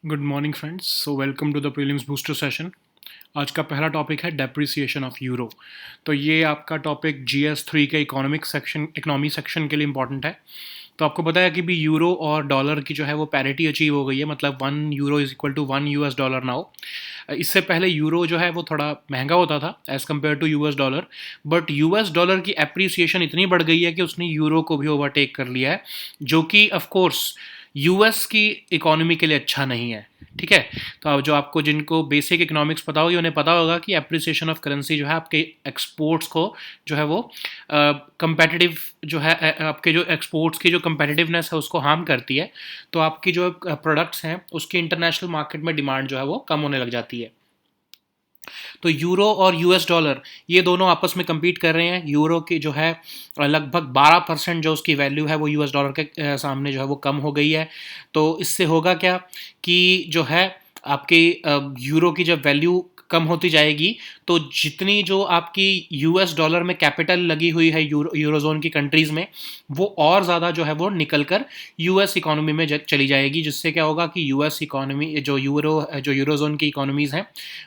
Good morning friends. So welcome to the prelims booster session. आज का पहला topic है डेप्रिसिएशन ऑफ यूरो। तो ये आपका टॉपिक GS 3 के इकोनॉमी सेक्शन के लिए इंपॉर्टेंट है। तो आपको पता है कि भी यूरो और डॉलर की जो है वो पैरिटी अचीव हो गई है, मतलब 1 euro is equal to 1 US dollar now. इससे पहले यूरो जो है वो थोड़ा महंगा होता था as compare to US dollar, but US dollar की एप्रिसिएशन इतनी बढ़ गई है कि उसने यूरो को भी ओवरटेक कर लिया है, जो कि ऑफ कोर्स यूएस की इकोनॉमी के लिए अच्छा नहीं है। ठीक है। तो अब जो आपको जिनको बेसिक इकोनॉमिक्स पता होगी उन्हें पता होगा कि एप्रिसिएशन ऑफ करेंसी जो है आपके एक्सपोर्ट्स को जो है वो कंपेटिटिव जो है आपके जो एक्सपोर्ट्स की जो कंपेटिटिवनेस है उसको हार्म करती है। तो आपकी जो प्रोडक्ट्स हैं उसकी इंटरनेशनल मार्केट में डिमांड जो है वो कम होने लग जाती है। तो यूरो और US डॉलर ये दोनों आपस में compete कर रहे हैं। यूरो की जो है लगभग 12% जो उसकी वैल्यू है वो US डॉलर के सामने जो है वो कम हो गई है। तो इससे होगा क्या कि जो है आपकी यूरो की जब वैल्यू कम होती जाएगी तो जितनी जो आपकी US डॉलर में कैपिटल लगी हुई है यूरोजोन की कंट्रीज़ में, वो और ज़्यादा जो है वो निकल कर US इकोनॉमी में चली जाएगी, जिससे क्या होगा कि US इकोनॉमी जो यूरोजोन की इकोनॉमीज़ हैं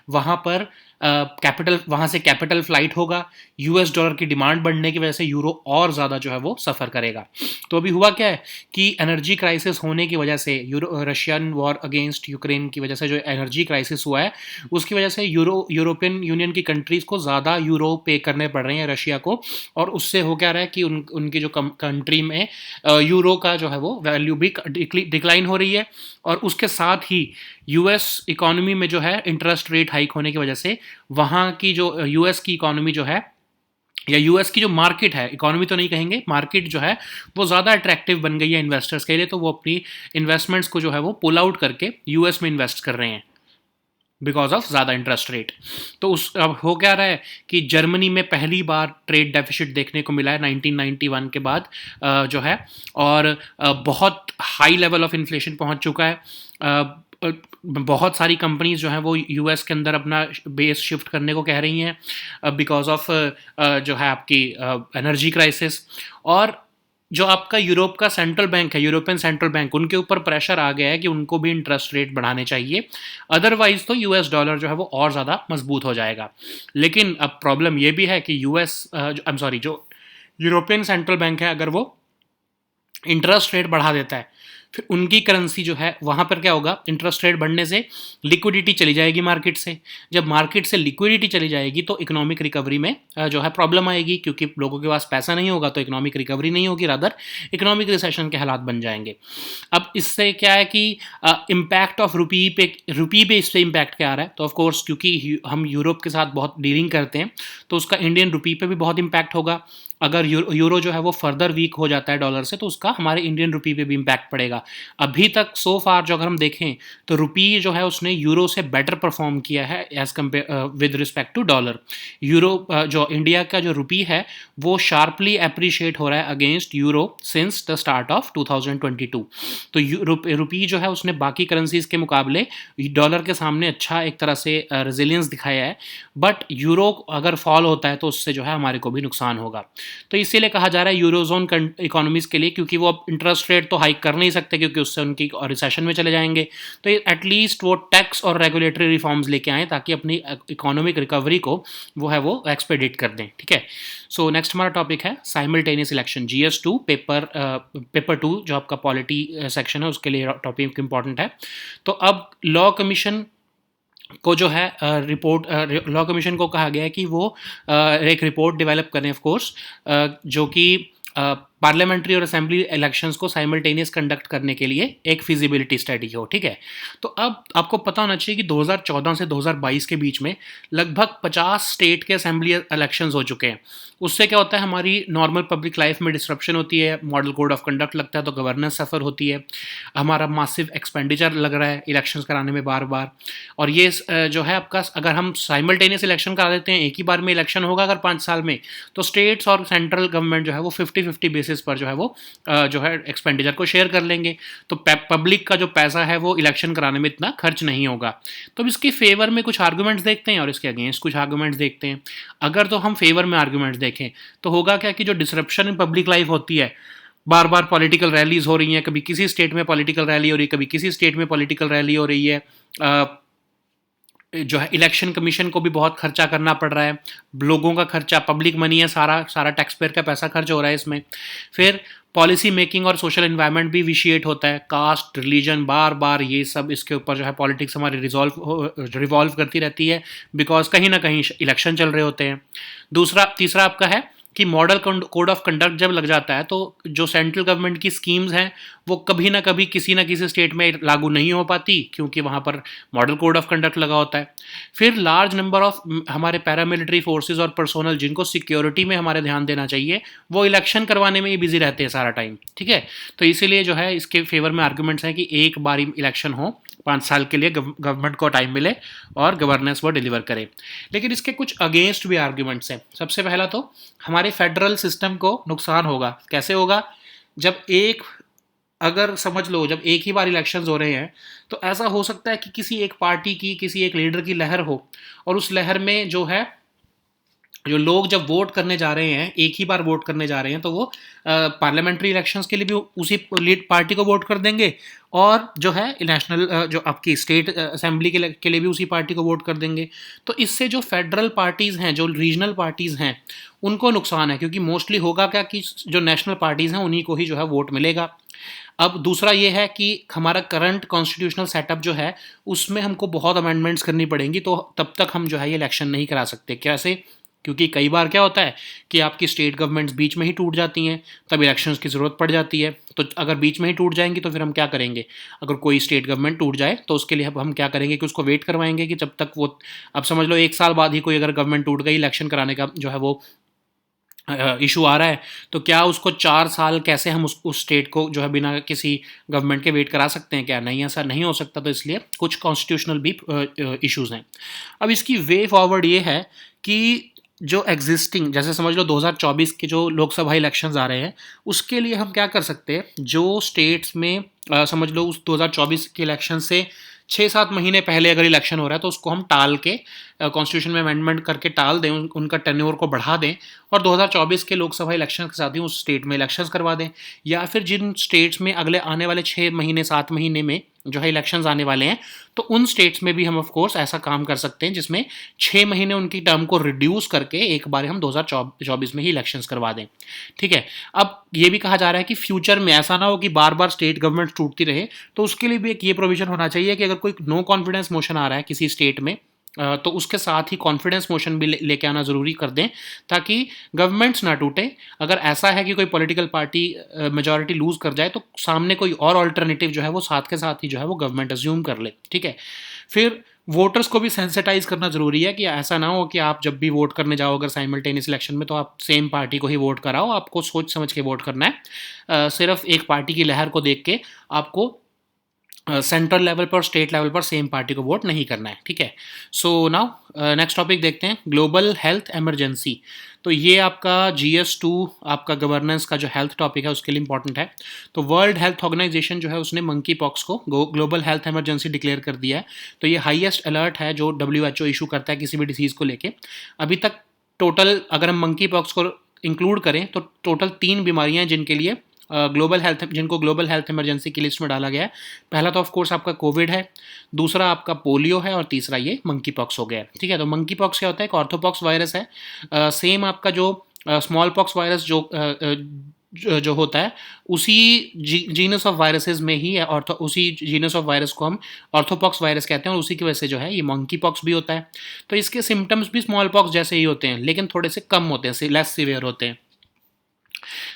वहाँ पर कैपिटल वहाँ से कैपिटल फ्लाइट होगा। US डॉलर की डिमांड बढ़ने की वजह से यूरो और ज़्यादा जो है वो सफ़र करेगा। तो अभी हुआ क्या है कि एनर्जी क्राइसिस होने की वजह से रशियन वॉर अगेंस्ट यूक्रेन की वजह से जो एनर्जी क्राइसिस हुआ है उसकी वजह से यूरोपियन यूनियन की कंट्रीज़ को ज़्यादा यूरो पे करने पड़ रहे हैं रशिया को, और उससे हो क्या रहा है कि उनकी जो कंट्री में यूरो का जो है वो वैल्यू भी डिक्लाइन हो रही है। और उसके साथ ही US इकोनॉमी में जो है इंटरेस्ट रेट हाइक होने की वजह से वहाँ की जो US की इकोनॉमी जो है या US की जो मार्केट है, इकोनॉमी तो नहीं कहेंगे, मार्केट जो है वो ज़्यादा अट्रैक्टिव बन गई है इन्वेस्टर्स के लिए। तो वो अपनी इन्वेस्टमेंट्स को जो है वो पुल आउट करके US में इन्वेस्ट कर रहे हैं बिकॉज ऑफ ज़्यादा इंटरेस्ट रेट। तो उस अब हो क्या रहा है कि जर्मनी में पहली बार ट्रेड डेफिसिट देखने को मिला है 1991 के बाद जो है, और बहुत हाई लेवल ऑफ इन्फ्लेशन पहुंच चुका है। बहुत सारी कंपनीज जो हैं वो US के अंदर अपना बेस शिफ्ट करने को कह रही हैं बिकॉज ऑफ जो है आपकी एनर्जी क्राइसिस। और जो आपका यूरोप का सेंट्रल बैंक है, यूरोपियन सेंट्रल बैंक, उनके ऊपर प्रेशर आ गया है कि उनको भी इंटरेस्ट रेट बढ़ाने चाहिए, अदरवाइज तो US डॉलर जो है वो और ज़्यादा मजबूत हो जाएगा। लेकिन अब प्रॉब्लम ये भी है कि जो यूरोपियन सेंट्रल बैंक है अगर वो इंटरेस्ट रेट बढ़ा देता है फिर उनकी करेंसी जो है वहाँ पर क्या होगा, इंटरेस्ट रेट बढ़ने से लिक्विडिटी चली जाएगी मार्केट से। जब मार्केट से लिक्विडिटी चली जाएगी तो इकोनॉमिक रिकवरी में जो है प्रॉब्लम आएगी, क्योंकि लोगों के पास पैसा नहीं होगा तो इकोनॉमिक रिकवरी नहीं होगी, रादर इकोनॉमिक रिसेशन के हालात बन जाएंगे। अब इससे क्या है कि इम्पैक्ट ऑफ रुपी पे इससे इम्पैक्ट क्या आ रहा है, तो ऑफकोर्स क्योंकि हम यूरोप के साथ बहुत डीलिंग करते हैं तो उसका इंडियन रुपी पे भी बहुत इम्पैक्ट होगा। अगर यूरो जो है वो फर्दर वीक हो जाता है डॉलर से तो उसका हमारे इंडियन रुपी पे भी इम्पैक्ट पड़ेगा। अभी तक सो फार जो अगर हम देखें तो रुपी जो है उसने यूरो से बेटर परफॉर्म किया है as compare with respect to dollar. जो इंडिया का जो रुपी है वो शार्पली अप्रिशिएट हो रहा है against euro since the start of 2022। तो रुपी जो है उसने बाकी करेंसीज के मुकाबले डॉलर के सामने अच्छा एक तरह से रेजिलियंस दिखाया है, बट यूरो अगर फॉल होता है तो उससे जो है हमारे को भी नुकसान होगा। तो इसीलिए कहा जा रहा है यूरोजोन इकोनॉमीज के लिए, क्योंकि वो अब इंटरेस्ट रेट तो हाइक कर नहीं सकते क्योंकि उससे उनकी रिसेशन में चले जाएंगे, तो एटलीस्ट वो टैक्स और रेगुलेटरी रिफॉर्म्स लेके आए ताकि अपनी इकोनॉमिक रिकवरी को वो एक्सपेडिट कर दें। ठीक है। सो नेक्स्ट हमारा टॉपिक है साइमल्टेनियस इलेक्शन, GS 2 पेपर 2 जो आपका पॉलिटी सेक्शन है उसके लिए टॉपिक इंपॉर्टेंट है। तो अब लॉ कमीशन को जो है लॉ कमीशन को कहा गया है कि वो एक रिपोर्ट डेवलप करें ऑफ कोर्स, जो कि पार्लियामेंट्री और असेंबली इलेक्शंस को साइमल्टेनियस कंडक्ट करने के लिए एक फिजिबिलिटी स्टडी हो। ठीक है। तो अब आपको पता होना चाहिए कि 2014 से 2022 के बीच में लगभग 50 स्टेट के असेंबली इलेक्शंस हो चुके हैं। उससे क्या होता है, हमारी नॉर्मल पब्लिक लाइफ में डिस्ट्रप्शन होती है, मॉडल कोड ऑफ कंडक्ट लगता है तो गवर्नेंस सफ़र होती है, हमारा मासिव एक्सपेंडिचर लग रहा है इलेक्शंस कराने में बार बार। और ये जो है आपका अगर हम साइमल्टेनियस इलेक्शन करा देते हैं, एक ही बार में इलेक्शन होगा अगर 5 साल में, तो स्टेट्स और सेंट्रल गवर्नमेंट जो है वो 50-50 बेसिस पर जो है वो जो है एक्सपेंडिचर को शेयर कर लेंगे। तो पब्लिक का जो पैसा है वो इलेक्शन कराने में इतना खर्च नहीं होगा। तो इसके फेवर में कुछ आर्गूमेंट्स देखते हैं और इसके अगेंस्ट कुछ आर्गूमेंट्स देखते हैं। अगर तो हम फेवर में आर्गूमेंट्स देखें तो होगा क्या कि जो डिसरप्शन इन पब्लिक लाइफ होती है बार बार पॉलिटिकल रैलीज हो रही हैं, कभी किसी स्टेट में पॉलिटिकल रैली हो रही है, कभी किसी स्टेट में पॉलिटिकल रैली हो रही है। जो है इलेक्शन कमीशन को भी बहुत खर्चा करना पड़ रहा है, लोगों का खर्चा, पब्लिक मनी है, सारा सारा टैक्स पेयर का पैसा खर्च हो रहा है इसमें। फिर पॉलिसी मेकिंग और सोशल इन्वायरमेंट भी विशिएट होता है, कास्ट, रिलीजन, बार बार ये सब इसके ऊपर जो है पॉलिटिक्स हमारी रिवॉल्व करती रहती है, बिकॉज कहीं ना कहीं इलेक्शन चल रहे होते हैं। तीसरा आपका है कि मॉडल कोड ऑफ कंडक्ट जब लग जाता है तो जो सेंट्रल गवर्नमेंट की स्कीम्स हैं वो कभी ना कभी किसी ना किसी स्टेट में लागू नहीं हो पाती, क्योंकि वहाँ पर मॉडल कोड ऑफ कंडक्ट लगा होता है। फिर लार्ज नंबर ऑफ हमारे पैरामिलिट्री फोर्सेस और पर्सोनल जिनको सिक्योरिटी में हमारे ध्यान देना चाहिए, वो इलेक्शन करवाने में ही बिजी रहते हैं सारा टाइम, ठीक है। तो इसीलिए जो है इसके फेवर में आर्गूमेंट्स हैं कि एक बारी इलेक्शन हो, 5 साल के लिए गवर्नमेंट को टाइम मिले और गवर्नेंस वो डिलीवर करे। लेकिन इसके कुछ अगेंस्ट भी आर्ग्यूमेंट्स हैं। सबसे पहला तो हमारे फेडरल सिस्टम को नुकसान होगा। कैसे होगा? जब अगर समझ लो जब एक ही बार इलेक्शंस हो रहे हैं तो ऐसा हो सकता है कि किसी एक पार्टी की, किसी एक लीडर की लहर हो, और उस लहर में जो लोग जब वोट करने जा रहे हैं, एक ही बार वोट करने जा रहे हैं, तो वो पार्लियामेंट्री इलेक्शंस के लिए भी उसी लीड पार्टी को वोट कर देंगे, और जो है नेशनल जो आपकी स्टेट असेंबली के लिए भी उसी पार्टी को वोट कर देंगे। तो इससे जो फेडरल पार्टीज़ हैं, जो रीजनल पार्टीज़ हैं, उनको नुकसान है, क्योंकि मोस्टली होगा क्या कि जो नेशनल पार्टीज़ हैं उन्हीं को ही जो है वोट मिलेगा। अब दूसरा ये है कि हमारा करंट कॉन्स्टिट्यूशनल सेटअप जो है उसमें हमको बहुत अमेंडमेंट्स करनी पड़ेंगी, तो तब तक हम जो है ये इलेक्शन नहीं करा सकते। कैसे? क्योंकि कई बार क्या होता है कि आपकी स्टेट गवर्नमेंट्स बीच में ही टूट जाती हैं, तब इलेक्शंस की ज़रूरत पड़ जाती है। तो अगर बीच में ही टूट जाएंगी तो फिर हम क्या करेंगे? अगर कोई स्टेट गवर्नमेंट टूट जाए तो उसके लिए हम क्या करेंगे कि उसको वेट करवाएंगे कि जब तक वो, अब समझ लो 1 साल बाद ही कोई अगर गवर्नमेंट टूट गई, इलेक्शन कराने का जो है वो इशू आ रहा है, तो क्या उसको 4 साल कैसे हम उस स्टेट को जो है बिना किसी गवर्नमेंट के वेट करा सकते हैं? क्या नहीं, ऐसा नहीं हो सकता। तो इसलिए कुछ कॉन्स्टिट्यूशनल भी इश्यूज़ हैं। अब इसकी वे फॉरवर्ड ये है कि जो एग्जिस्टिंग, जैसे समझ लो 2024 के जो लोकसभा इलेक्शंस आ रहे हैं, उसके लिए हम क्या कर सकते हैं, जो स्टेट्स में समझ लो उस 2024 के इलेक्शन से 6-7 महीने पहले अगर इलेक्शन हो रहा है तो उसको हम टाल के कॉन्स्टिट्यूशन में अमेंडमेंट करके टाल दें, उनका टेन्योर को बढ़ा दें, और 2024 के लोकसभा इलेक्शन के साथ ही उस स्टेट में इलेक्शंस करवा दें। या फिर जिन स्टेट्स में अगले आने वाले 6 महीने 7 महीने में जो है इलेक्शंस आने वाले हैं, तो उन स्टेट्स में भी हम ऑफ कोर्स ऐसा काम कर सकते हैं जिसमें 6 महीने उनकी टर्म को रिड्यूस करके एक बार हम 2024 में ही इलेक्शंस करवा दें, ठीक है। अब ये भी कहा जा रहा है कि फ्यूचर में ऐसा ना हो कि बार बार स्टेट गवर्नमेंट टूटती रहे, तो उसके लिए भी एक ये प्रोविजन होना चाहिए कि अगर कोई नो कॉन्फिडेंस मोशन आ रहा है किसी स्टेट में, तो उसके साथ ही कॉन्फिडेंस मोशन भी लेके आना ज़रूरी कर दें, ताकि गवर्नमेंट्स ना टूटे। अगर ऐसा है कि कोई पॉलिटिकल पार्टी मेजॉरिटी लूज़ कर जाए तो सामने कोई और अल्टरनेटिव जो है वो साथ के साथ ही जो है वो गवर्नमेंट अज्यूम कर ले, ठीक है। फिर वोटर्स को भी सेंसिटाइज करना ज़रूरी है कि ऐसा ना हो कि आप जब भी वोट करने जाओ अगर साइमल्टेनियस इलेक्शन में, तो आप सेम पार्टी को ही वोट कराओ। आपको सोच समझ के वोट करना है। सिर्फ एक पार्टी की लहर को देख के आपको सेंट्रल लेवल पर, स्टेट लेवल पर सेम पार्टी को वोट नहीं करना है, ठीक है। सो नाउ नेक्स्ट टॉपिक देखते हैं, ग्लोबल हेल्थ इमरजेंसी। तो ये आपका GS2 आपका गवर्नेंस का जो हेल्थ टॉपिक है उसके लिए इंपॉर्टेंट है। तो वर्ल्ड हेल्थ ऑर्गेनाइजेशन जो है उसने मंकी पॉक्स को ग्लोबल हेल्थ इमरजेंसी डिक्लेयर कर दिया है। तो ये हाईएस्ट अलर्ट है जो WHO इशू करता है किसी भी डिसीज़ को लेके। अभी तक टोटल अगर हम मंकी पॉक्स को इंक्लूड करें तो टोटल 3 बीमारियां हैं जिनके लिए जिनको ग्लोबल हेल्थ इमरजेंसी की लिस्ट में डाला गया है। पहला तो ऑफ कोर्स आपका कोविड है, दूसरा आपका पोलियो है, और तीसरा ये मंकी पॉक्स हो गया है, ठीक है। तो मंकी पॉक्स क्या होता है? एक ऑर्थोपॉक्स वायरस है। सेम आपका जो स्मॉल पॉक्स वायरस जो होता है उसी जीनस ऑफ वायरसेस में ही है, उसी जीनस ऑफ वायरस को हम ऑर्थोपॉक्स वायरस कहते हैं, और उसी की वजह से जो है ये मंकी पॉक्स भी होता है। तो इसके सिम्टम्स भी स्मॉल पॉक्स जैसे ही होते हैं, लेकिन थोड़े से कम होते हैं, लेस सीवियर होते हैं।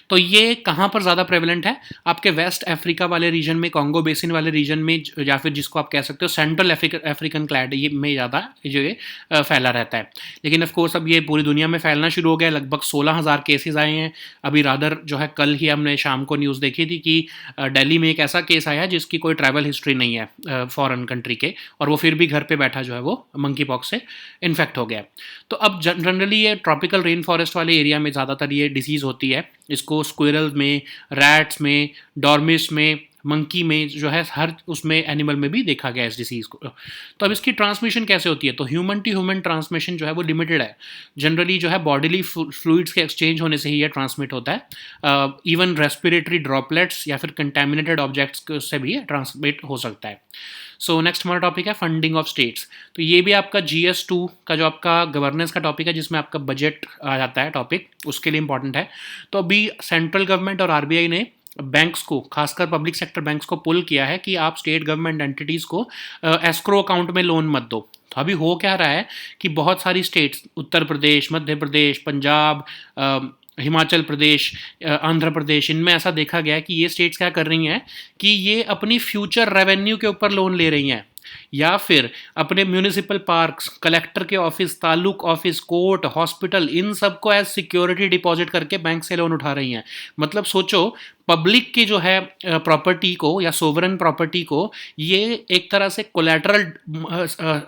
तो ये कहाँ पर ज़्यादा प्रेवलेंट है? आपके वेस्ट अफ्रीका वाले रीजन में, कॉन्गो बेसिन वाले रीजन में, या फिर जिसको आप कह सकते हो सेंट्रल अफ्रीकन क्लैड, ये में ज़्यादा जो ये फैला रहता है। लेकिन ऑफ कोर्स अब ये पूरी दुनिया में फैलना शुरू हो गया। लगभग 16,000 केसेस आए हैं अभी। रादर जो है कल ही हमने शाम को न्यूज़ देखी थी कि दिल्ली में एक ऐसा केस आया जिसकी कोई ट्रैवल हिस्ट्री नहीं है फॉरेन कंट्री के, और वो फिर भी घर पर बैठा जो है वो मंकी पॉक्स से इन्फेक्ट हो गया। तो अब जनरली ये ट्रॉपिकल रेन फॉरेस्ट वाले एरिया में ज़्यादातर ये डिसीज़ होती है। इसको स्क्विरल में, रैट्स में, डॉर्मिस में, मंकी में जो है, हर उसमें एनिमल में भी देखा गया इस डिसीज़ को। तो अब इसकी ट्रांसमिशन कैसे होती है? तो ह्यूमन टू ह्यूमन ट्रांसमिशन जो है वो लिमिटेड है। जनरली जो है बॉडीली फ्लूइड्स के एक्सचेंज होने से ही ये ट्रांसमिट होता है। इवन रेस्पिरेटरी ड्रॉपलेट्स या फिर कंटेमिनेटेड ऑब्जेक्ट्स से भी ट्रांसमिट हो सकता है। सो नेक्स्ट हमारा टॉपिक है फंडिंग ऑफ स्टेट्स। तो ये भी आपका GS2 का जो आपका गवर्नेंस का टॉपिक है, जिसमें आपका बजट आ जाता है टॉपिक, उसके लिए इंपॉर्टेंट है। तो अभी सेंट्रल गवर्नमेंट और RBI ने बैंक्स को, खासकर पब्लिक सेक्टर बैंक्स को पुल किया है कि आप स्टेट गवर्नमेंट एंटिटीज़ को एस्क्रो अकाउंट में लोन मत दो। तो अभी हो क्या रहा है कि बहुत सारी स्टेट्स, उत्तर प्रदेश, मध्य प्रदेश, पंजाब, हिमाचल प्रदेश, आंध्र प्रदेश, इनमें ऐसा देखा गया है कि ये स्टेट्स क्या कर रही हैं कि ये अपनी फ्यूचर रेवेन्यू के ऊपर लोन ले रही हैं, या फिर अपने म्यूनिसिपल पार्क्स, कलेक्टर के office, taluk office, court, hospital, इन सब को एज सिक्योरिटी डिपॉजिट करके बैंक से लोन उठा रही हैं। मतलब सोचो, पब्लिक की जो है प्रॉपर्टी को या सोवरेन प्रॉपर्टी को ये एक तरह से कोलैटरल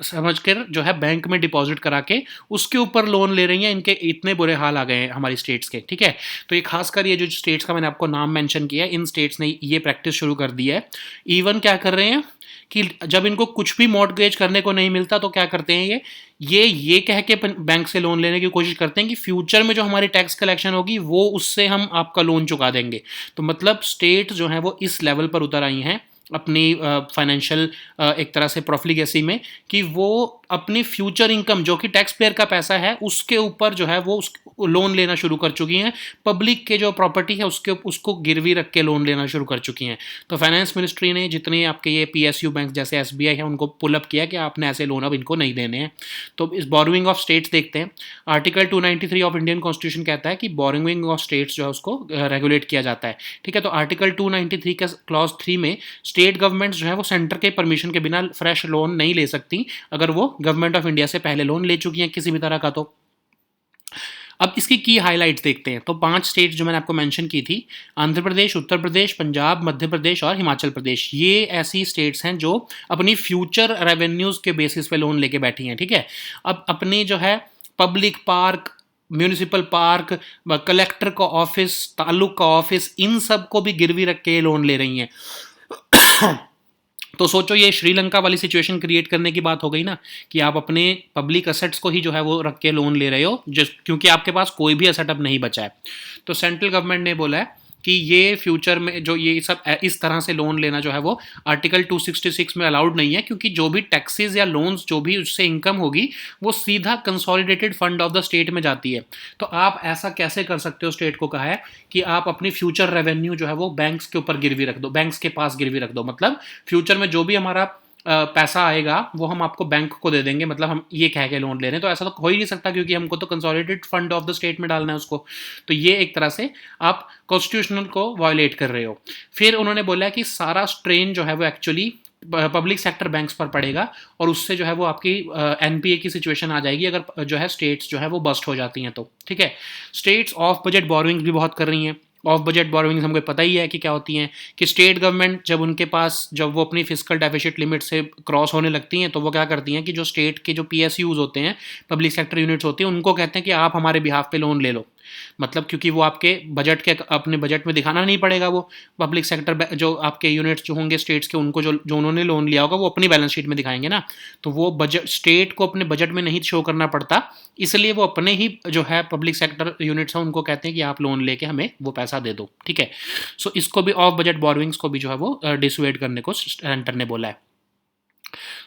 समझकर जो है बैंक में डिपॉजिट करा के उसके ऊपर लोन ले रही हैं। इनके इतने बुरे हाल आ गए हैं हमारी स्टेट्स के, ठीक है। तो ये खासकर ये जो स्टेट्स का मैंने आपको नाम मेंशन किया है, इन स्टेट्स ने ये प्रैक्टिस शुरू कर दी है। इवन क्या कर रहे हैं कि जब इनको कुछ भी मॉर्टगेज करने को नहीं मिलता तो क्या करते हैं, ये कह के बैंक से लोन लेने की कोशिश करते हैं कि फ्यूचर में जो हमारी टैक्स कलेक्शन होगी वो उससे हम आपका लोन चुका देंगे। तो मतलब स्टेट जो है वो इस लेवल पर उतर आई हैं अपनी फाइनेंशियल एक तरह से प्रोफिलिगेसी में, कि वो अपनी फ्यूचर इनकम जो कि टैक्स पेयर का पैसा है उसके ऊपर जो है वो लोन लेना शुरू कर चुकी हैं। पब्लिक के जो प्रॉपर्टी है उसको गिरवी रख के लोन लेना शुरू कर चुकी हैं। तो फाइनेंस मिनिस्ट्री ने जितने आपके ये PSU बैंक जैसे SBI है उनको पुल अप किया कि आपने ऐसे लोन अब इनको नहीं देने हैं। तो इस बोरोइंग ऑफ स्टेट्स देखते हैं। आर्टिकल 293 ऑफ इंडियन कॉन्स्टिट्यूशन कहता है कि बोरोइंग ऑफ स्टेट्स जो है उसको रेगुलेट किया जाता है, ठीक है। तो आर्टिकल 293 का क्लॉज 3 में स्टेट गवर्नमेंट्स जो है वो सेंटर के परमिशन के बिना फ्रेश लोन नहीं ले सकती अगर वो गवर्नमेंट ऑफ इंडिया से पहले लोन ले चुकी हैं किसी भी तरह का। तो अब इसकी की हाइलाइट्स देखते हैं। तो 5 स्टेट्स जो मैंने आपको मेंशन की थी, आंध्र प्रदेश, उत्तर प्रदेश, पंजाब, मध्य प्रदेश और हिमाचल प्रदेश, ये ऐसी स्टेट्स हैं जो अपनी फ्यूचर रेवेन्यूज़ के बेसिस पे लोन लेके बैठी हैं, ठीक है। अब अपने जो है public park, municipal park, collector का ऑफिस, तालुक का ऑफिस, इन सब को भी गिरवी रख के लोन ले रही हैं। तो सोचो, ये श्रीलंका वाली सिचुएशन क्रिएट करने की बात हो गई ना, कि आप अपने पब्लिक असेट्स को ही जो है वो रख के लोन ले रहे हो, क्योंकि आपके पास कोई भी असेट अब नहीं बचा है। तो सेंट्रल गवर्नमेंट ने बोला है कि ये फ्यूचर में जो ये सब इस तरह से लोन लेना जो है वो आर्टिकल 266 में अलाउड नहीं है, क्योंकि जो भी टैक्सेस या लोन्स जो भी उससे इनकम होगी वो सीधा consolidated fund of the state में जाती है। तो आप ऐसा कैसे कर सकते हो, स्टेट को कहा है कि आप अपनी फ्यूचर रेवेन्यू जो है वो बैंक्स के ऊपर गिरवी रख दो, बैंक्स के पास गिरवी रख दो। मतलब फ्यूचर में जो भी हमारा पैसा आएगा वो हम आपको बैंक को दे देंगे, मतलब हम ये कह के लोन ले रहे हैं। तो ऐसा तो हो ही नहीं सकता, क्योंकि हमको तो consolidated fund of the state में डालना है उसको। तो ये एक तरह से आप कॉन्स्टिट्यूशनल को वायोलेट कर रहे हो। फिर उन्होंने बोला कि सारा स्ट्रेन जो है वो एक्चुअली पब्लिक सेक्टर बैंक्स पर पड़ेगा, और उससे जो है वो आपकी NPA की सिचुएशन आ जाएगी अगर जो है स्टेट्स जो है वो बस्ट हो जाती हैं तो, ठीक है। स्टेट्स ऑफ बजट बोरोइंग्स भी बहुत कर रही हैं। ऑफ बजट बोरोइंग्स हमको पता ही है कि क्या होती हैं, कि स्टेट गवर्नमेंट जब वो अपनी फिजिकल डेफिसिट लिमिट से क्रॉस होने लगती हैं तो वो क्या करती हैं कि जो स्टेट के जो PSUs होते हैं, पब्लिक सेक्टर यूनिट्स होती हैं, उनको कहते हैं कि आप हमारे बिहाफ पे लोन ले लो। मतलब क्योंकि वो आपके बजट के अपने बजट में दिखाना नहीं पड़ेगा, वो पब्लिक सेक्टर जो आपके यूनिट्स जो होंगे स्टेट्स के, उनको जो उन्होंने लोन लिया होगा वो अपनी बैलेंस शीट में दिखाएंगे ना। तो वो बजट स्टेट को अपने बजट में नहीं शो करना पड़ता, इसलिए वो अपने ही जो है पब्लिक सेक्टर यूनिट्स हैं उनको कहते हैं कि आप लोन लेके हमें वो पैसा दे दो, ठीक है। सो इसको भी ऑफ बजट बोरोइंग्स को भी जो है वो डिसुएड करने को सेंटर ने बोला है।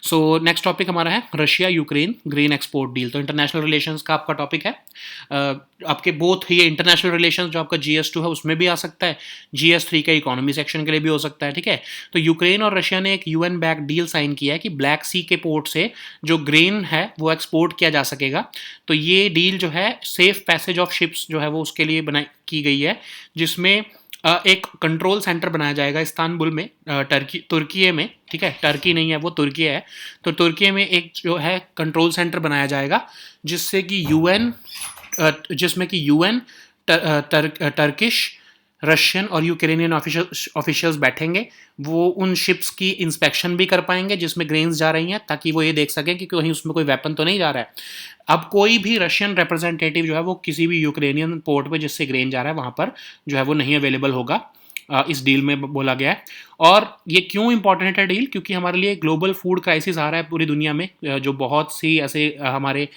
सो नेक्स्ट टॉपिक हमारा है Russia Ukraine grain export deal. तो इंटरनेशनल रिलेशंस का आपका टॉपिक है। आपके बोथ ये इंटरनेशनल रिलेशंस जो आपका GS2 है उसमें भी आ सकता है, GS3 का इकोनॉमी सेक्शन के लिए भी हो सकता है, ठीक है। तो यूक्रेन और रशिया ने एक UN बैक डील साइन किया है कि ब्लैक सी के पोर्ट से जो ग्रेन है वो एक्सपोर्ट किया जा सकेगा। तो ये डील जो है सेफ पैसेज ऑफ शिप्स जो है वो उसके लिए की गई है, जिसमें एक कंट्रोल सेंटर बनाया जाएगा इस्तांबुल में, तुर्की में, ठीक है। टर्की नहीं है, वो तुर्की है। तो तुर्की में एक जो है कंट्रोल सेंटर बनाया जाएगा जिसमें कि UN, टर्किश, रशियन और यूक्रेनियन ऑफिशियल्स बैठेंगे। वो उन शिप्स की इंस्पेक्शन भी कर पाएंगे जिसमें ग्रेन्स जा रही हैं, ताकि वो ये देख सकें कि कहीं उसमें कोई वेपन तो नहीं जा रहा है। अब कोई भी रशियन रिप्रेजेंटेटिव जो है वो किसी भी यूक्रेनियन पोर्ट पे जिससे ग्रेन जा रहा है वहाँ पर जो है वो नहीं अवेलेबल होगा। इस डील में बोला गया है। और ये क्यों इंपॉर्टेंट है डील, क्योंकि हमारे लिए ग्लोबल फूड क्राइसिस आ रहा है पूरी दुनिया में, जो बहुत सी ऐसे हमारे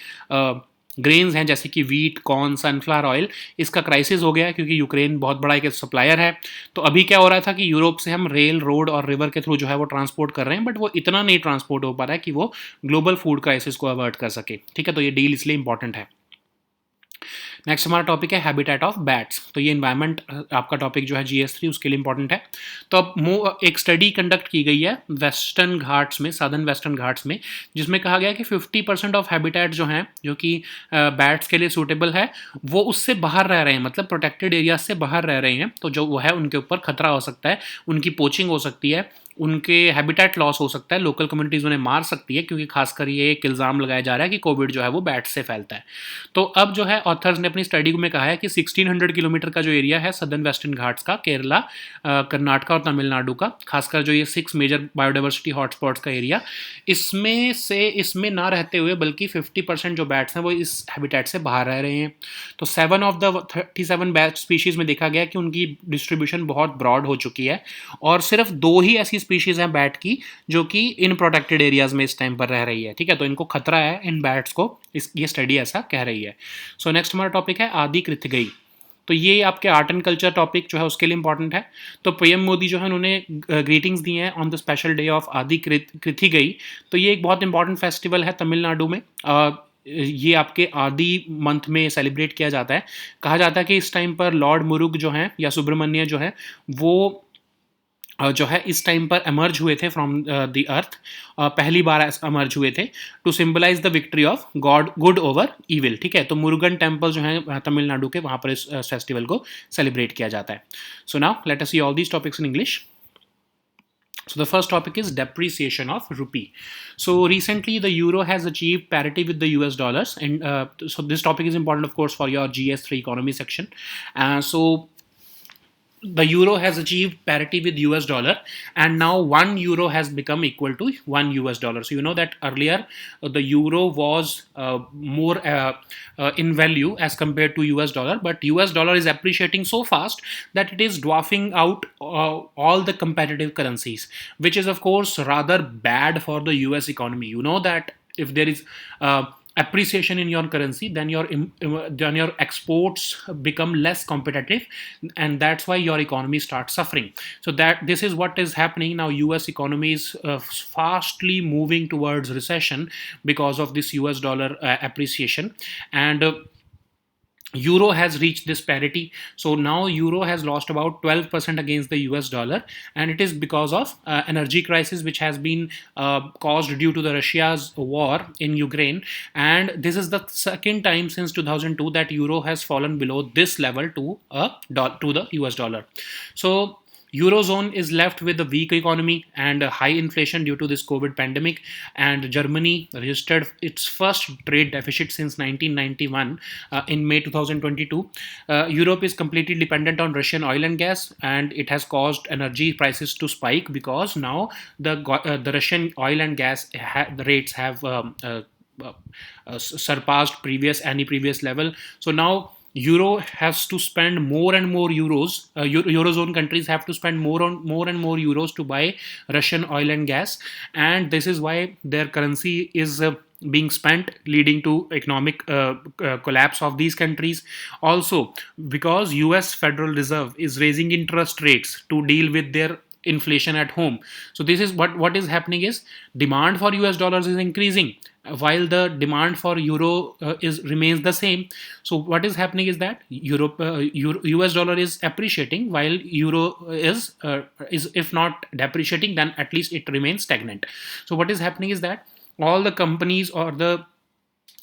ग्रेन्स हैं जैसे कि वीट, कॉर्न, सनफ्लावर ऑयल, इसका क्राइसिस हो गया है क्योंकि यूक्रेन बहुत बड़ा एक सप्लायर है। तो अभी क्या हो रहा था कि यूरोप से हम रेल, रोड और रिवर के थ्रू जो है वो ट्रांसपोर्ट कर रहे हैं, बट वो इतना नहीं ट्रांसपोर्ट हो पा रहा है कि वो ग्लोबल फूड क्राइसिस को अवर्ट कर सके। ठीक है, तो ये डील इसलिए इंपॉर्टेंट है। नेक्स्ट हमारा टॉपिक है हैबिटेट ऑफ बैट्स। तो ये इन्वायरमेंट आपका टॉपिक जो है GS3 उसके लिए इंपॉर्टेंट है। तो अब एक स्टडी कंडक्ट की गई है वेस्टर्न घाट्स में, साधन वेस्टर्न घाट्स में, जिसमें कहा गया कि 50% ऑफ हैबिटेट जो हैं, जो कि बैट्स के लिए सूटेबल है, वो उससे बाहर रह रहे हैं, मतलब प्रोटेक्टेड एरिया से बाहर रह रहे हैं। तो जो वो है उनके ऊपर खतरा हो सकता है, उनकी पोचिंग हो सकती है, उनके हैबिटेट लॉस हो सकता है, लोकल कम्युनिटीज़ उन्हें मार सकती है, क्योंकि खासकर ये एक इल्ज़ाम लगाया जा रहा है कि कोविड जो है वो बैट से फैलता है। तो अब जो है ऑथर्स ने अपनी स्टडी में कहा है कि 1600 किलोमीटर का जो एरिया है सदर्न वेस्टर्न घाट्स का, केरला, कर्नाटका और तमिलनाडु का, खासकर जो ये 6 मेजर बायोडाइवर्सिटी हॉटस्पॉट्स का एरिया, इसमें ना रहते हुए बल्कि 50% जो बैट्स हैं वो इस हैबिटेट से बाहर रह रहे हैं। तो 7 ऑफ द 37 बैट स्पीशीज़ में देखा गया कि उनकी डिस्ट्रीब्यूशन बहुत ब्रॉड हो चुकी है, और सिर्फ 2 ही ऐसी स्पीशीज़ हैं बैट की जो कि इन प्रोटेक्टेड एरियाज़ में इस टाइम पर रह रही है। ठीक है, तो इनको खतरा है इन बैट्स को, ये स्टडी ऐसा कह रही है। सो नेक्स्ट हमारा टॉपिक है आदि कृथिगई। तो ये आपके आर्ट एंड कल्चर टॉपिक जो है उसके लिए इंपॉर्टेंट है। तो पीएम मोदी जो है उन्होंने ग्रीटिंग्स दी हैं on the special day of आदि कृथिगई। तो ये एक बहुत इंपॉर्टेंट फेस्टिवल है तमिलनाडु में। ये आपके आदि मंथ में सेलिब्रेट किया जाता है। कहा जाता है कि इस टाइम पर लॉर्ड मुरुग जो हैं या सुब्रमण्य जो है वो जो है इस टाइम पर एमर्ज हुए थे फ्रॉम द अर्थ, पहली बार एमर्ज हुए थे to symbolise the victory of god good over evil. ठीक है, तो मुरुगन टेम्पल जो है तमिलनाडु के, वहाँ पर इस फेस्टिवल को सेलिब्रेट किया जाता है। So now let us see all these topics in English. So the first topic is depreciation of rupee. So recently the euro has achieved parity with the US dollars, and so this topic is important, of course, for your GS3 economy section. So the euro has achieved parity with US dollar, and now 1 euro has become equal to 1 US dollar. So you know that earlier the euro was more in value as compared to US dollar, but US dollar is appreciating so fast that it is dwarfing out all the competitive currencies, which is of course rather bad for the US economy. You know that if there is appreciation in your currency, then your exports become less competitive, and that's why your economy starts suffering. So that this is what is happening now. US economy is fastly moving towards recession because of this US dollar appreciation, and euro has reached this parity. So now euro has lost about 12% against the US dollar, and it is because of energy crisis which has been caused due to the Russia's war in Ukraine. And this is the second time since 2002 that euro has fallen below this level to the US dollar. So Eurozone is left with a weak economy and a high inflation due to this COVID pandemic, and Germany registered its first trade deficit since 1991 in May 2022. Europe is completely dependent on Russian oil and gas, and it has caused energy prices to spike because now the Russian oil and gas the rates have surpassed any previous level. So now euro has to spend more and more euros. Eurozone countries have to spend more and more euros to buy Russian oil and gas, and this is why their currency is being spent, leading to economic collapse of these countries. Also, because US Federal Reserve is raising interest rates to deal with their inflation at home. So this is what is happening is demand for US dollars is increasing while the demand for euro remains the same. So what is happening is that US dollar is appreciating while euro is if not depreciating, then at least it remains stagnant. So what is happening is that all the companies or the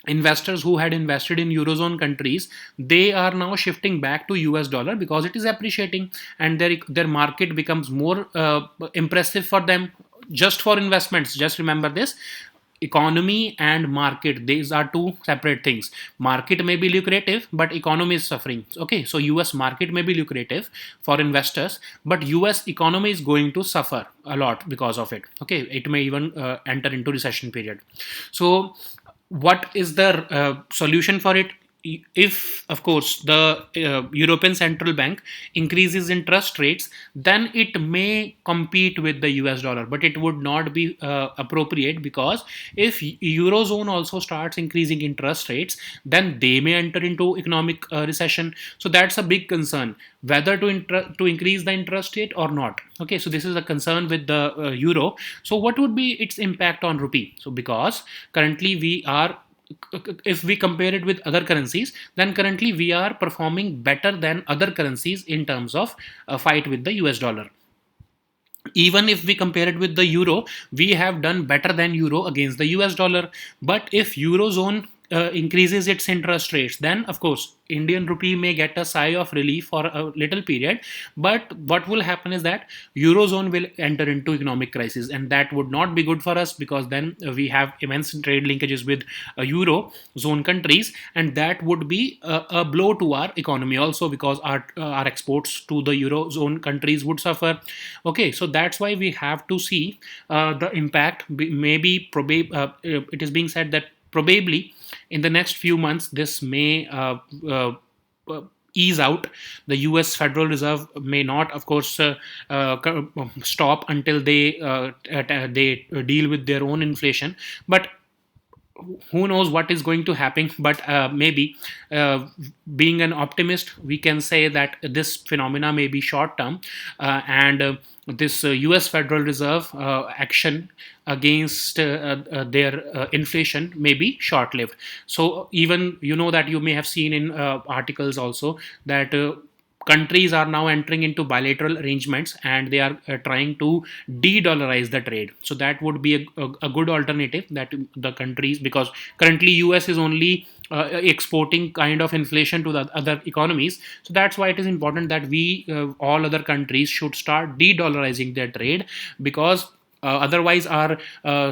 investors who had invested in eurozone countries, they are now shifting back to US dollar because it is appreciating, and their market becomes more impressive for them just for investments. Just remember this: economy and market, these are two separate things. Market may be lucrative, but economy is suffering. Okay, so US market may be lucrative for investors, but US economy is going to suffer a lot because of it. Okay, it may even enter into recession period. So what is the solution for it? if of course the European Central Bank increases interest rates, then it may compete with the US dollar, but it would not be appropriate, because if Eurozone also starts increasing interest rates, then they may enter into economic recession. So that's a big concern, whether to increase the interest rate or not. Okay, so this is a concern with the euro. So what would be its impact on rupee? So because currently we are, if we compare it with other currencies, then currently we are performing better than other currencies in terms of a fight with the US dollar. Even if we compare it with the euro, we have done better than euro against the US dollar. But if eurozone increases its interest rates, then of course Indian rupee may get a sigh of relief for a little period. But what will happen is that eurozone will enter into economic crisis, and that would not be good for us, because then we have immense trade linkages with euro zone countries, and that would be a blow to our economy also, because our exports to the eurozone countries would suffer. Okay, so that's why we have to see the impact. Maybe it is being said that probably in the next few months this may ease out. The US Federal Reserve may not, of course, stop until they deal with their own inflation. But who knows what is going to happen. But maybe, being an optimist, we can say that this phenomena may be short term, and this US Federal Reserve action against their inflation may be short lived. So even, that you may have seen in articles also, that countries are now entering into bilateral arrangements, and they are trying to de-dollarize the trade. So that would be a good alternative, that the countries, because currently US is only exporting kind of inflation to the other economies. So that's why it is important that we, all other countries, should start de-dollarizing their trade, because otherwise our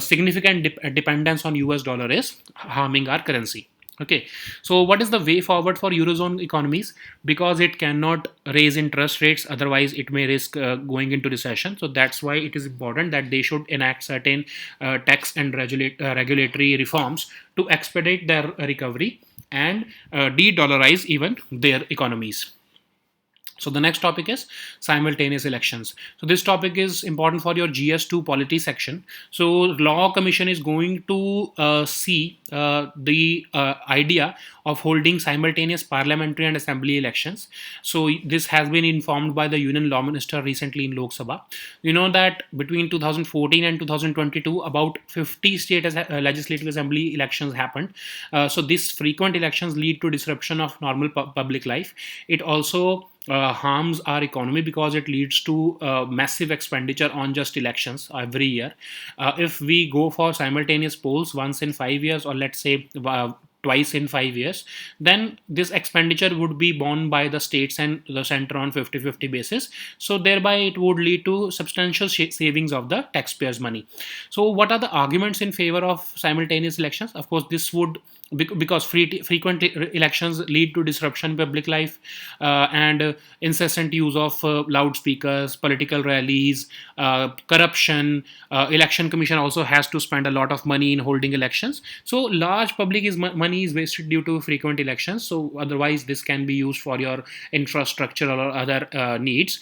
significant dependence on US dollar is harming our currency. Okay, so what is the way forward for eurozone economies? Because it cannot raise interest rates, otherwise it may risk going into recession. So that's why it is important that they should enact certain tax and regulatory reforms to expedite their recovery and de-dollarize even their economies. So the next topic is simultaneous elections. So this topic is important for your GS2 polity section. So Law Commission is going to see the idea of holding simultaneous parliamentary and assembly elections. So this has been informed by the Union Law Minister recently in Lok Sabha. You know that between 2014 and 2022, about 50 state legislative assembly elections happened. So these frequent elections lead to disruption of normal public life. It also harms our economy, because it leads to massive expenditure on just elections every year. If we go for simultaneous polls once in 5 years, or let's say twice in 5 years, then this expenditure would be borne by the states and the center on 50-50 basis. So thereby it would lead to substantial savings of the taxpayers' money. So what are the arguments in favor of simultaneous elections? Of course, this would, because frequent elections lead to disruption in public life, and incessant use of loudspeakers, political rallies, corruption. Election Commission also has to spend a lot of money in holding elections. So large public money is wasted due to frequent elections. So otherwise this can be used for your infrastructure or other needs.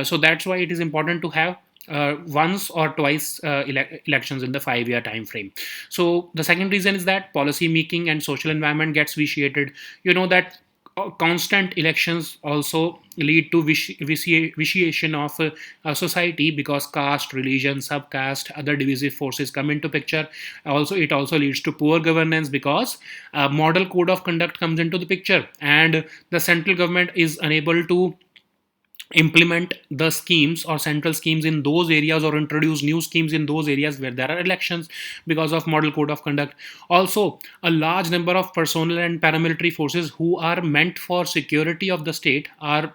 So that's why it is important to have once or twice elections in the 5-year time frame. So the second reason is that policy making and social environment gets vitiated. You know that constant elections also lead to vitiation of society, because caste, religion, subcaste, other divisive forces come into picture. Also, it also leads to poor governance, because model code of conduct comes into the picture, and the central government is unable to implement the schemes or central schemes in those areas, or introduce new schemes in those areas where there are elections, because of model code of conduct. Also, a large number of personnel and paramilitary forces who are meant for security of the state are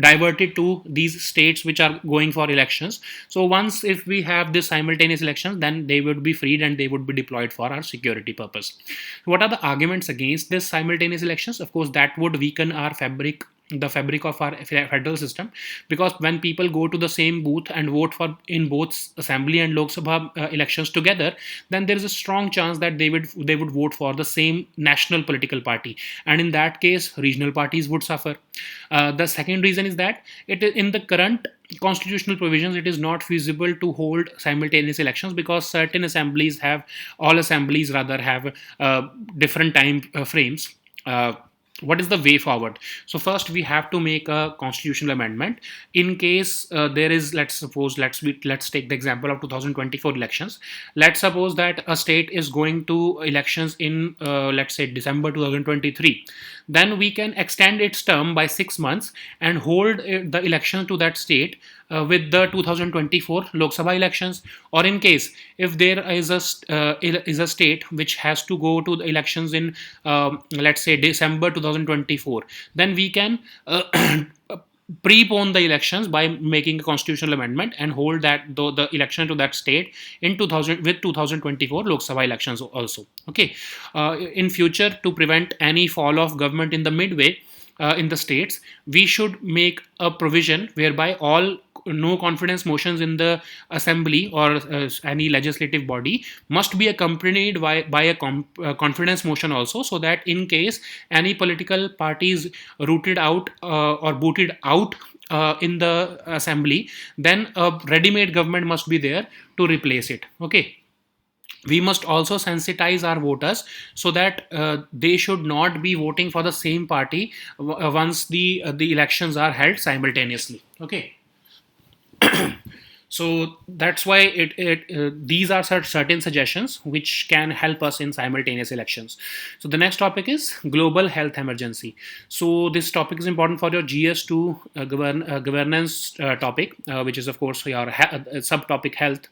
diverted to these states which are going for elections. So once, if we have this simultaneous elections, then they would be freed and they would be deployed for our security purpose. What are the arguments against this simultaneous elections? Of course, that would weaken our fabric the fabric of our federal system, because when people go to the same booth and vote for in both assembly and Lok Sabha elections together, then there is a strong chance that they would vote for the same national political party, and in that case regional parties would suffer. The second reason is that in the current constitutional provisions, it is not feasible to hold simultaneous elections, because certain assemblies have all assemblies rather have different time frames. What is the way forward? So first we have to make a constitutional amendment. In case there is, let's take the example of 2024 elections. Let's suppose that a state is going to elections in let's say December 2023. Then we can extend its term by 6 months and hold the election to that state with the 2024 Lok Sabha elections. Or in case if there is a state which has to go to the elections in let's say December 2024, then we can prepone the elections by making a constitutional amendment and hold that the election to that state in 2000 with 2024 Lok Sabha elections also. Okay, in future, to prevent any fall of government in the midway in the states, we should make a provision whereby all no confidence motions in the assembly or any legislative body must be accompanied by a confidence motion also, so that in case any political party is rooted out or booted out in the assembly, then a ready-made government must be there to replace it. Okay, we must also sensitize our voters so that they should not be voting for the same party once the elections are held simultaneously. Okay. So that's why these are certain suggestions which can help us in simultaneous elections. So the next topic is global health emergency. So this topic is important for your GS2 governance topic, which is of course your subtopic health,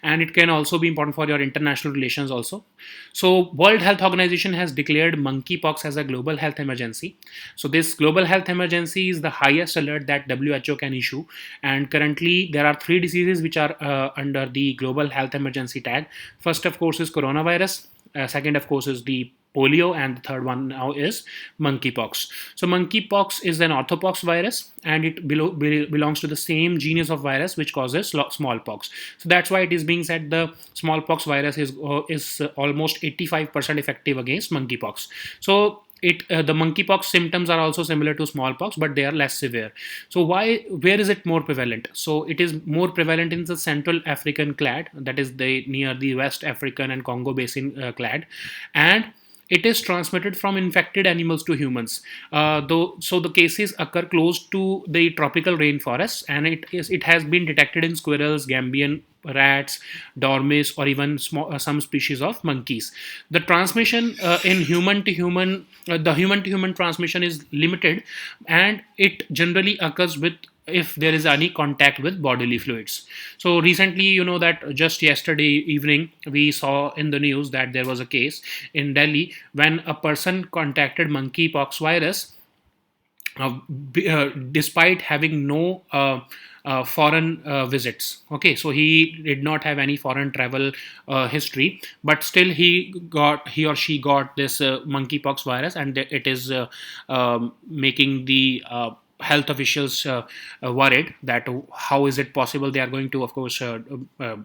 and it can also be important for your international relations also. So World Health Organization has declared monkeypox as a global health emergency. So this global health emergency is the highest alert that WHO can issue, and currently there are 3 diseases which are under the global health emergency tag. First, of course, is coronavirus. Second, of course, is the polio, and the third one now is monkeypox. So monkeypox is an orthopox virus, and it belongs to the same genus of virus which causes smallpox. So that's why it is being said the smallpox virus is almost 85% effective against monkeypox. So the monkeypox symptoms are also similar to smallpox, but they are less severe. So where is it more prevalent? So it is more prevalent in the Central African clade, that is near the West African and Congo Basin clade, and it is transmitted from infected animals to humans. So the cases occur close to the tropical rainforests, and it has been detected in squirrels, Gambian rats, dormice, or even some species of monkeys. The transmission in human to human, the human to human transmission is limited, and it generally occurs if there is any contact with bodily fluids. So recently, you know that just yesterday evening, we saw in the news that there was a case in Delhi when a person contacted monkeypox virus despite having no foreign visits. Okay, so he did not have any foreign travel history, but still he or she got this monkeypox virus, and it is making the health officials worried that how is it possible. They are going to, of course,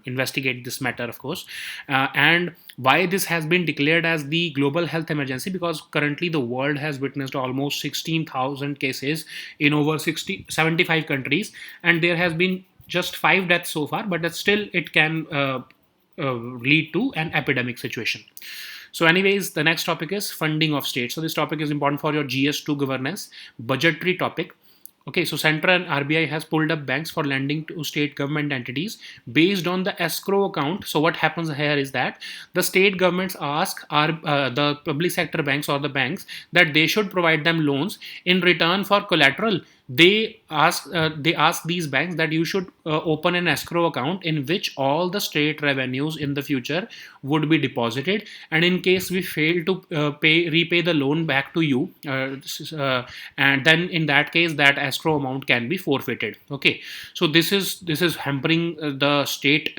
investigate this matter, of course, and why this has been declared as the global health emergency, because currently the world has witnessed almost 16,000 cases in over 75 countries, and there has been just 5 deaths so far, but that still it can lead to an epidemic situation. So anyways, the next topic is funding of states. So this topic is important for your GS2 governance, budgetary topic. Okay, so Central and RBI has pulled up banks for lending to state government entities based on the escrow account. So what happens here is that the state governments ask the public sector banks or the banks that they should provide them loans in return for collateral. They ask these banks that you should open an escrow account in which all the state revenues in the future would be deposited, and in case we fail to repay the loan back to you, and then in that case that escrow amount can be forfeited. Okay, so this is hampering the state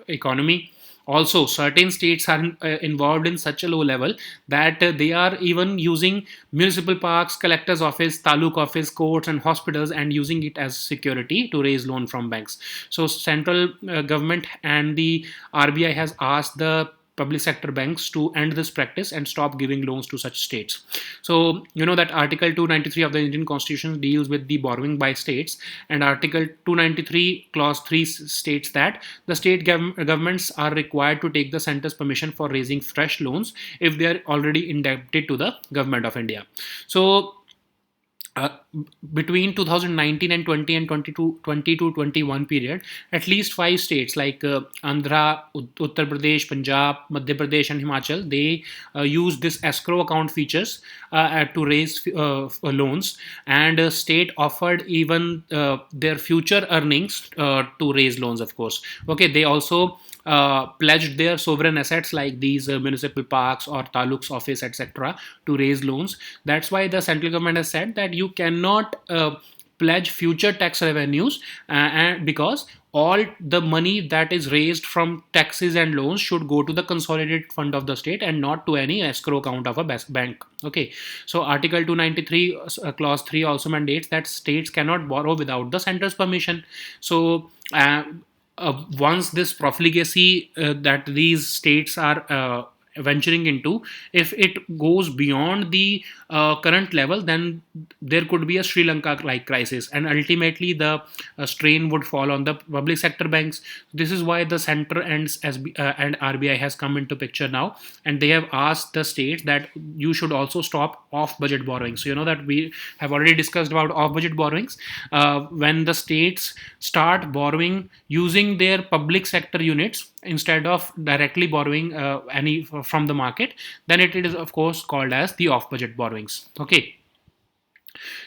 economy, Also, certain states are involved in such a low level that they are even using municipal parks, collector's office, taluk office, courts, and hospitals, and using it as security to raise loan from banks. So, central government and the RBI has asked the public sector banks to end this practice and stop giving loans to such states. So, you know that Article 293 of the Indian Constitution deals with the borrowing by states, and Article 293, Clause 3 states that the state governments are required to take the center's permission for raising fresh loans if they are already indebted to the government of India. So, uh, between 2019 and 20 and 20 to 21 period, at least five states like Andhra, Uttar Pradesh, Punjab, Madhya Pradesh, and Himachal, they use this escrow account features to raise loans, and state offered even their future earnings to raise loans, of course. Okay, they also pledged their sovereign assets like these municipal parks or taluks office, etc., to raise loans. That's why the central government has said that you cannot pledge future tax revenues, and because all the money that is raised from taxes and loans should go to the consolidated fund of the state and not to any escrow account of a bank. Okay, so Article 293 Clause 3 also mandates that states cannot borrow without the center's permission. So once this profligacy that these states are venturing into, if it goes beyond the current level, then there could be a Sri Lanka like crisis, and ultimately the strain would fall on the public sector banks. This is why the center and and RBI has come into picture now, and they have asked the states that you should also stop off budget borrowing. So you know that we have already discussed about off budget borrowings. When the states start borrowing using their public sector units instead of directly borrowing any from the market, then it is of course called as the off budget borrowings. Okay,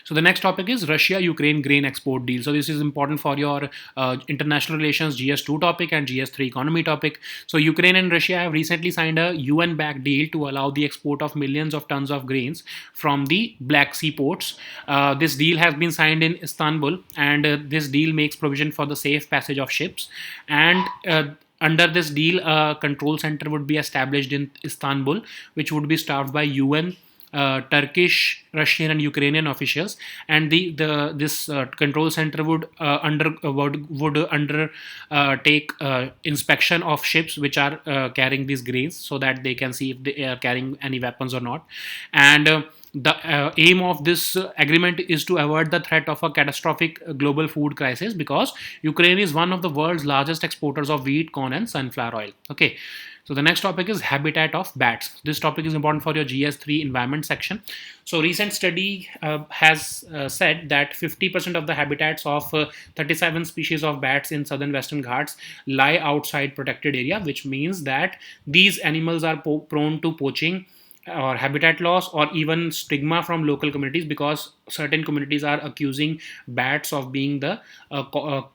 so the next topic is Russia-Ukraine grain export deal. So this is important for your international relations GS2 topic and GS3 economy topic. So Ukraine and Russia have recently signed a UN-backed deal to allow the export of millions of tons of grains from the Black Sea ports. This deal has been signed in Istanbul, and this deal makes provision for the safe passage of ships. And under this deal, a control center would be established in Istanbul, which would be staffed by UN, Turkish, Russian, and Ukrainian officials, and this control center would undertake inspection of ships which are carrying these grains, so that they can see if they are carrying any weapons or not. And the aim of this agreement is to avoid the threat of a catastrophic global food crisis, because Ukraine is one of the world's largest exporters of wheat, corn, and sunflower oil. Okay. So the next topic is habitat of bats. This topic is important for your GS3 environment section. So recent study has said that 50% of the habitats of 37 species of bats in southern Western Ghats lie outside protected area, which means that these animals are prone to poaching or habitat loss or even stigma from local communities, because certain communities are accusing bats of being the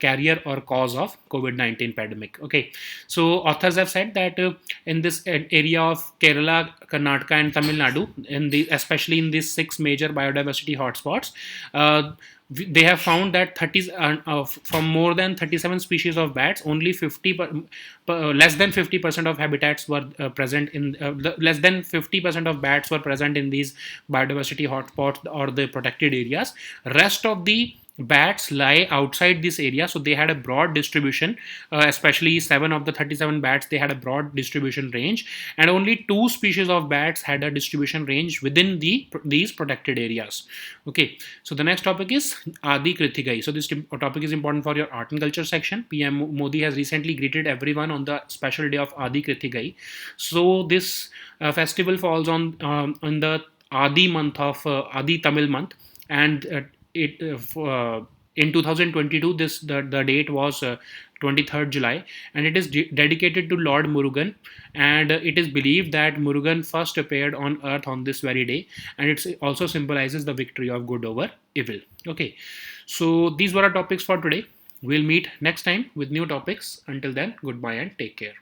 carrier or cause of COVID-19 pandemic. Okay, so authors have said that in this area of Kerala, Karnataka, and Tamil Nadu, especially in these six major biodiversity hotspots, they have found that from more than 37 species of bats, only less than 50% of habitats were present in less than 50% of bats were present in these biodiversity hotspots or the protected areas. Rest of the bats lie outside this area, so they had a broad distribution, especially 7 of the 37 bats, they had a broad distribution range, and only 2 species of bats had a distribution range within these protected areas. Okay, so the next topic is Adi Kritigai. So this topic is important for your art and culture section. PM Modi has recently greeted everyone on the special day of Adi Kritigai. So this festival falls on the Adi month of Adi Tamil month, and in 2022 the date was 23rd July, and it is dedicated to Lord Murugan, and it is believed that Murugan first appeared on earth on this very day, and it also symbolizes the victory of good over evil. Okay, so these were our topics for today. We'll meet next time with new topics. Until then, goodbye and take care.